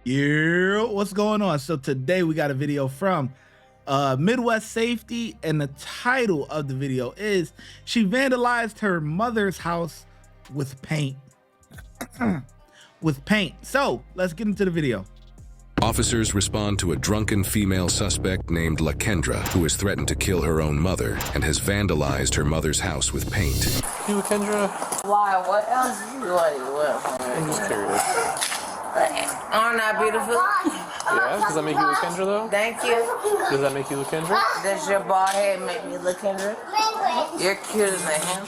Yeah, what's going on? So today we got a video from Midwest Safety, and the title of the video is "She Vandalized Her Mother's House with Paint." With paint. So let's get into the video. Officers respond to a drunken female suspect named Lendra, who has threatened to kill her own mother and has vandalized her mother's house with paint. You, Lendra? Why? What else do you want? I'm just curious. Aren't I beautiful? Yeah, does that make you Lendra though? Thank you. Does that make you Lendra? Does your bald head make me look Kendra? You're cuter than him,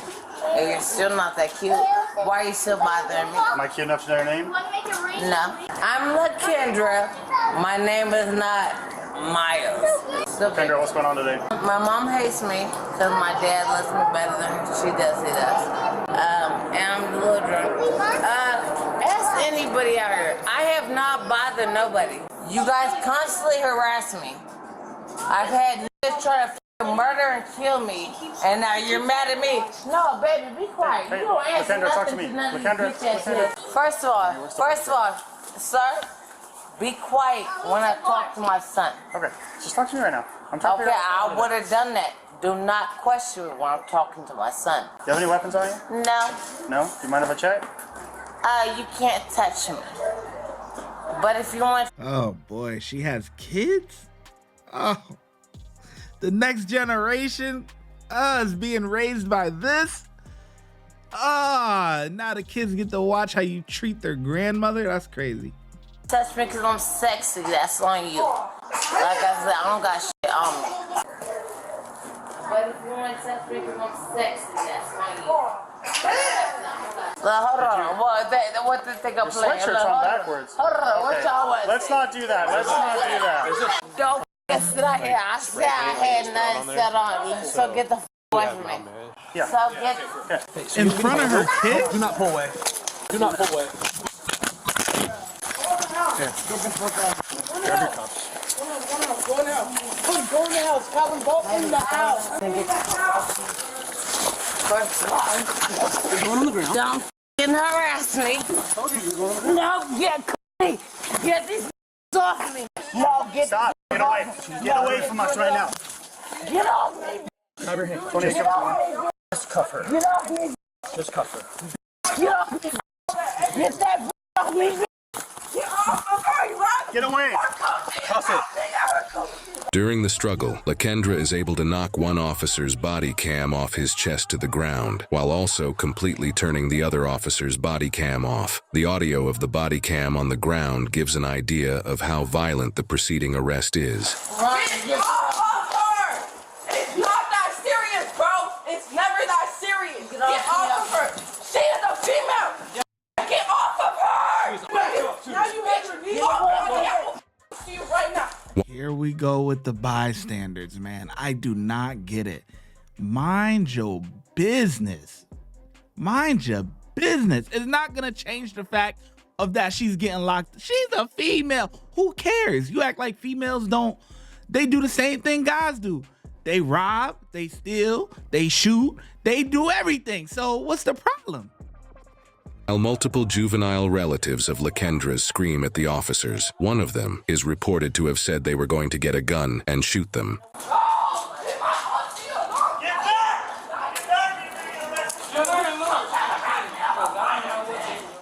and you're still not that cute. Why are you still bothering me? Am I cute enough to know your name? No. I'm Kendra. My name is not Miles. Kendra, what's going on today? My mom hates me because my dad loves me better than she does. He does. And I'm a little drunk. Ask anybody out here. I have not bothered nobody. You guys constantly harass me. I've had niggas try to murder and kill me, and now you're mad at me. No, baby, be quiet. You don't answer Lendra, talk to nothing me. to none of Lendra, these bitch ass shit. First of all, sir, be quiet when I talk to my son. Okay, just talk to me right now. I'm trying to Okay, figure out I would have done that. Do not question me when I'm talking to my son. Do you have any weapons on you? No. No? Do you mind if I check? You can't touch me. But if you want... Oh boy, she has kids? Oh, the next generation is being raised by this? Now the kids get to watch how you treat their grandmother? That's crazy. Touch me because I'm sexy, that's on you. Like I said, I don't got shit on me. But if you want to touch me because I'm sexy, that's on you. Hold on, what the thing I'm playing? Sweatshirt's on backwards. Hold on, what y'all want? Let's not do that. Let's not do that. Don't sit out here. I said I had nothing set on. So get the away from me. Yeah. So get... In front of her kid? Do not pull away. Do not pull away. Here. Grab your cups. Go in the house. Go in the house. Calvin, go in the house. First of all, You're going on the ground. don't f***ing harass me. No, get these off me. No, get Stop. Get away. Get away from us right now. Get off me. Grab your hand. Get off me. Just cuff her. Get off me. Just cuff her. Get off me. Get that off me. Get off me. Get away. Cuff it. During the struggle, Lendra is able to knock one officer's body cam off his chest to the ground, while also completely turning the other officer's body cam off. The audio of the body cam on the ground gives an idea of how violent the preceding arrest is. Get off her! It's not that serious, bro. It's never that serious. Get off of her. She is a female. Get off of her! Now you make her knee off. See you right now. Here we go with the bystanders, man. I do not get it. Mind your business. Mind your business. It's not gonna change the fact of that she's getting locked. She's a female. Who cares? You act like females don't. They do the same thing guys do. They rob, they steal, they shoot, they do everything. So what's the problem? While multiple juvenile relatives of Lendra's scream at the officers, one of them is reported to have said they were going to get a gun and shoot them.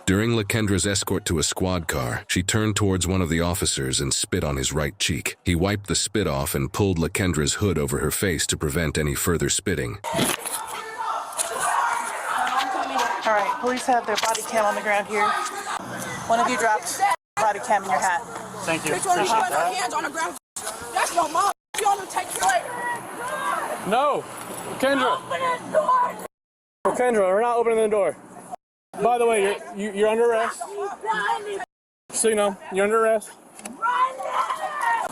During Lendra's escort to a squad car, she turned towards one of the officers and spit on his right cheek. He wiped the spit off and pulled Lendra's hood over her face to prevent any further spitting. All right, police have their body cam on the ground here. One of you dropped body cam in your hat. Thank you. Bitch, when you Appreciate put her that. hands on the ground, that's your mom. You want to take you later. No. Kendra. Open that door. Kendra, we're not opening the door. By the way, you're under arrest. So you know, you're under arrest. Right now.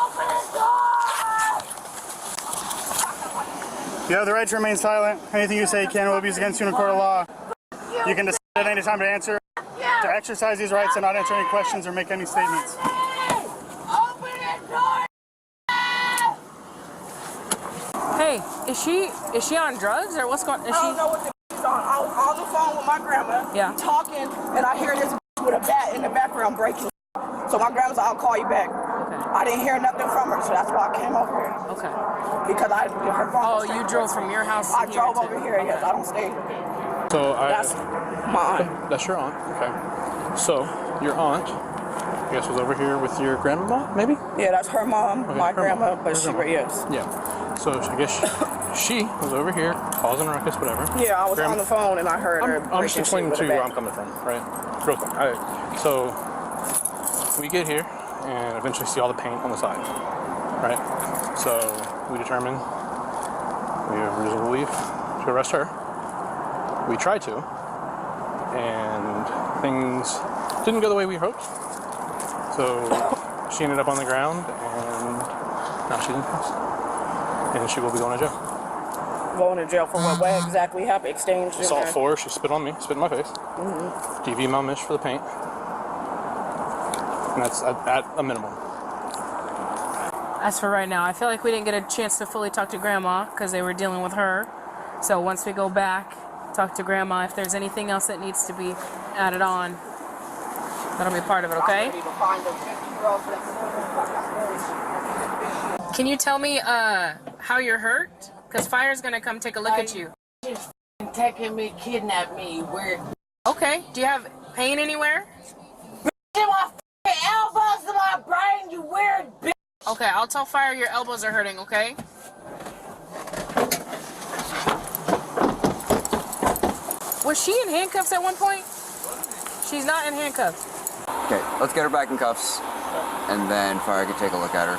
Open the door. You have the right to remain silent. Anything you say can will be used against you in a court of law. You can decide at any time to answer, to exercise these rights and not answer any questions or make any statements. Open the door. Hey, is she on drugs or what's going on? I don't know what the on. I was on the phone with my grandma, Yeah. talking, and I hear this with a bat in the background breaking. So my grandma said, I'll call you back. Okay. I didn't hear nothing from her, so that's why I came over here. Okay. Because her phone was Oh, you drove from your house I here drove to- over here, yes. I don't stay here. So That's my aunt. That's your aunt. Okay. So your aunt, I guess, was over here with your grandma, maybe? Yeah, that's her mom, Okay, my her grandma, mom. but Her she, grandma. yes. Yeah. So I guess she was over here causing a ruckus, whatever. Yeah, I was on the phone and I heard her. I'm just breaking explaining shit to with you a where I'm bat. coming from, right? Real quick. All right. So we get here and eventually see all the paint on the side, right? So we determine we have reasonable belief to arrest her. We tried to, and things didn't go the way we hoped. So she ended up on the ground, and now she's in custody. And she will be going to jail. Going to jail for what? What exactly happened? Exchange. Assault 4, she spit on me, spit in my face. DV malmish for the paint. And that's at a minimum. As for right now, I feel like we didn't get a chance to fully talk to Grandma because they were dealing with her. So once we go back, talk to Grandma. If there's anything else that needs to be added on, that'll be part of it, okay? Can you tell me how you're hurt? Because Fire's gonna come take a look at you. She's taking me, kidnapped me, you weird. Okay. Do you have pain anywhere? In my elbows and my brain, you weird bitch. Okay, I'll tell Fire your elbows are hurting, okay? Was she in handcuffs at one point? She's not in handcuffs. Okay, let's get her back in cuffs, and then Fire can take a look at her.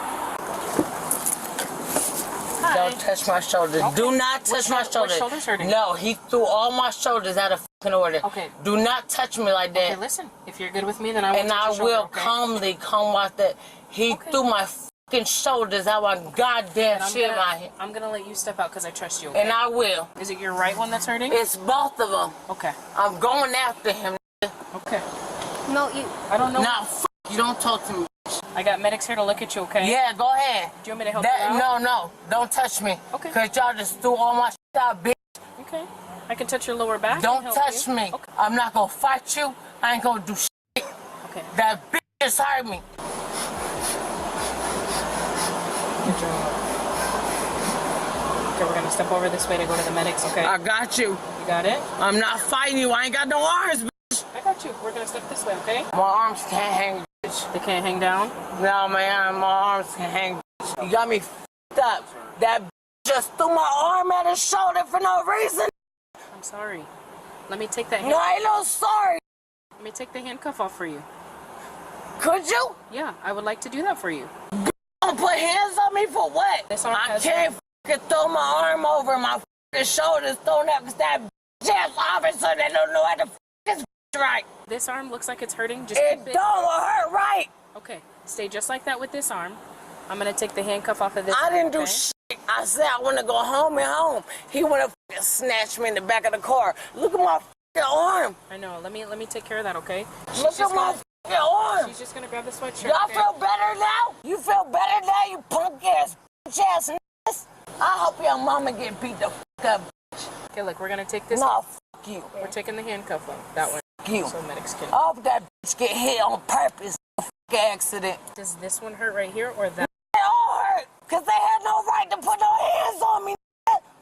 Hi. Don't touch my shoulders. Okay. Do not touch my Which shoulders. shoulder's hurting? No, he threw all my shoulders out of fucking order. Okay. Do not touch me like that. Okay, listen. If you're good with me, then I will And touch I your shoulder, will okay? calmly come out that. He Okay. threw my fucking shoulders out my goddamn And shit in my head. I'm gonna let you step out because I trust you, okay? And I will. Is it your right one that's hurting? It's both of them. Okay. I'm going after him. Okay. No, I don't know. Nah, you don't talk to me. I got medics here to look at you, okay? Yeah, go ahead. Do you want me to help you out? No, don't touch me. Okay. Cause y'all just threw all my shit out, bitch. Okay. I can touch your lower back. and Don't help touch you. me. Okay. I'm not gonna fight you. I ain't gonna do shit. Okay. That bitch just hurt me. Good job. Okay, we're gonna step over this way to go to the medics, okay? I got you. You got it? I'm not fighting you. I ain't got no arms, bitch. I got you. We're gonna step this way, okay? My arms can't hang, bitch. They can't hang down. No, man, my arms can hang, bitch. You got me f***ed up. That bitch just threw my arm at his shoulder for no reason. I'm sorry. Let me take that. No, I ain't no sorry. Let me take the handcuff off for you. Could you? Yeah, I would like to do that for you. Don't put hands on me for what? This arm I has- can't f***ing throw my arm over my f***ing shoulders thrown up because that bitch ass officer that don't know how to f*** his right. This arm looks like it's hurting. Just It keep it. don't hurt right. Okay, stay just like that with this arm. I'm gonna take the handcuff off of this. I arm, didn't do okay? shit. I said I want to go home and home. He want to f***ing snatch me in the back of the car. Look at my f***ing arm. I know. Let me take care of that, okay? Look at my f***ing arm. She's just gonna grab the sweatshirt. Y'all okay? feel better now? You feel better now, you punk ass bitch ass niggas? I hope your mama get beat the f*** up. Okay, look, we're gonna take this. No, f*** you. We're taking the handcuff off. That one. F*** you. So medics can. I hope that bitch get hit on purpose. F*** accident. Does this one hurt right here or that? They all hurt, cause they had no right to put no hands on me.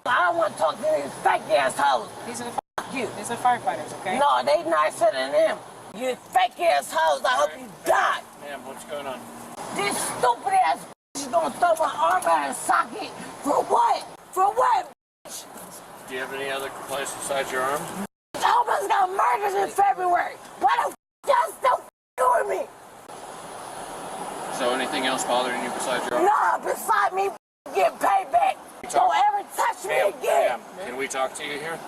I don't want to talk to these fake ass hoes. These are the Fuck you. these are firefighters, okay? No, they nicer than them. You fake ass hoes. I hope you die. Ma'am, what's going on? This stupid ass bitch is gonna throw my arm out of socket. For what? For what? Do you have any other complaints besides your arm? I almost got murdered in February. Why the f*** y'all still doing me? So anything else bothering you besides your arm? Nah, beside me get payback. Don't ever touch me again. Can we talk to you here?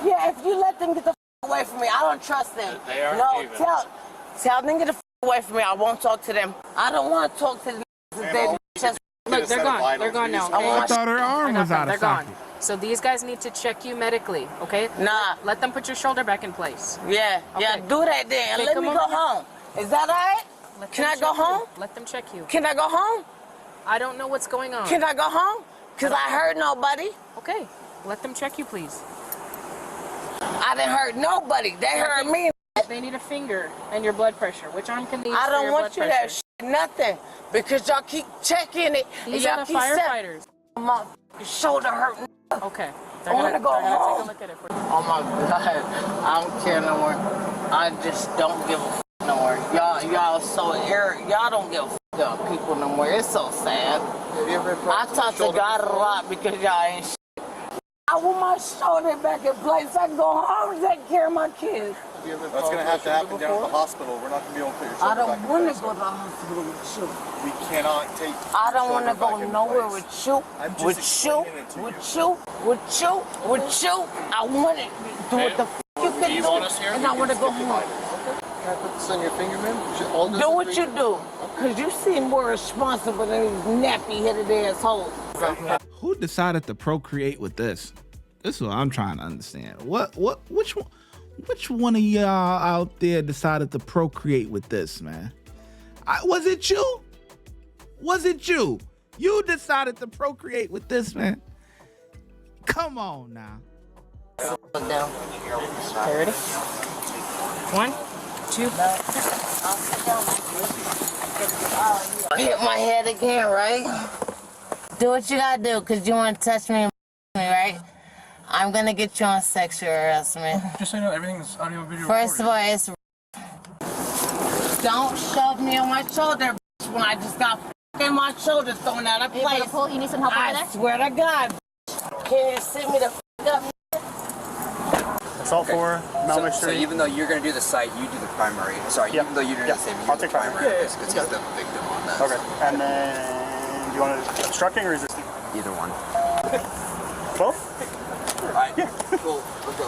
Yeah, if you let them get the f*** away from me, I don't trust them. They aren't No, even. tell them get the f*** away from me. I won't talk to them. I don't want to talk to them. They just Look, they're gone. They're gone now. I Okay? want I thought her arm was out They're of gone. socket. So these guys need to check you medically, okay? Nah. Let them put your shoulder back in place. Yeah, Okay. do that then. And Okay, let come me on. go home. Is that all right? Let Can them I go check you. home? Let them check you. Can I go home? I don't know what's going on. Can I go home? Because I hurt nobody. Okay, let them check you, please. I didn't hurt nobody. They hurt me. They need a finger and your blood pressure. Which arm can they use I for don't your want blood you to have pressure? nothing because y'all keep checking it. These y'all are the keep firefighters. My shoulder hurting. Okay. I want to go they're gonna home. take a look at it for you. Oh my God, I don't care no more. I just don't give a f no more. Y'all so arrogant. Y'all don't give a f about people no more. It's so sad. I talk to God a lot because y'all ain't shit. I want my shoulder back in place. I can go home and take care of my kids. That's going to have to happen down at the hospital. We're not going to be able to put your shoulder I don't back want in to place. go to the hospital with you. We cannot take I don't want to shoulder back go in nowhere place. with you. I'm just With you. explaining it to With you. you. With you. With you. I want to do what the f you can do. And I want to go home. Can I put this on your finger, man? Do what you do. Because you seem more responsible than these nappy-headed assholes. Who decided to procreate with this? This is what I'm trying to understand. Which one of y'all out there decided to procreate with this, man? Was it you? Was it you? You decided to procreate with this, man? Come on now. Down. Okay, ready? 1, 2. Hit my head again, right? Do what you gotta do, because you want to touch me and right? I'm going to get you on sexual harassment. Just so you know, everything's audio video First of all, it's... Don't shove me on my shoulder, when I just got in my shoulder thrown out of place. You need some help over I there? swear to God, can you sit me the f up? Assault 4, malnourished So 3. even though you're going to do the site, you do the primary. Sorry, Yep. even though you're doing Yeah. the same, you I'll do the take primary. primary. It's got the victim on that. Okay. And then, do you want to obstructing or resisting? Either one. Both? Alright, cool. Let's go.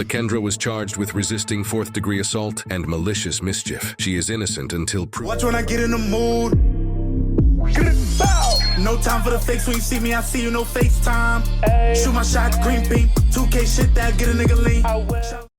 Lakendra was charged with resisting 4th-degree assault and malicious mischief. She is innocent until proven. Watch when I get in the mood. No time for the fakes. When you see me, I see you. No FaceTime. Shoot my shot, green beam. 2K shit that get a nigga lean.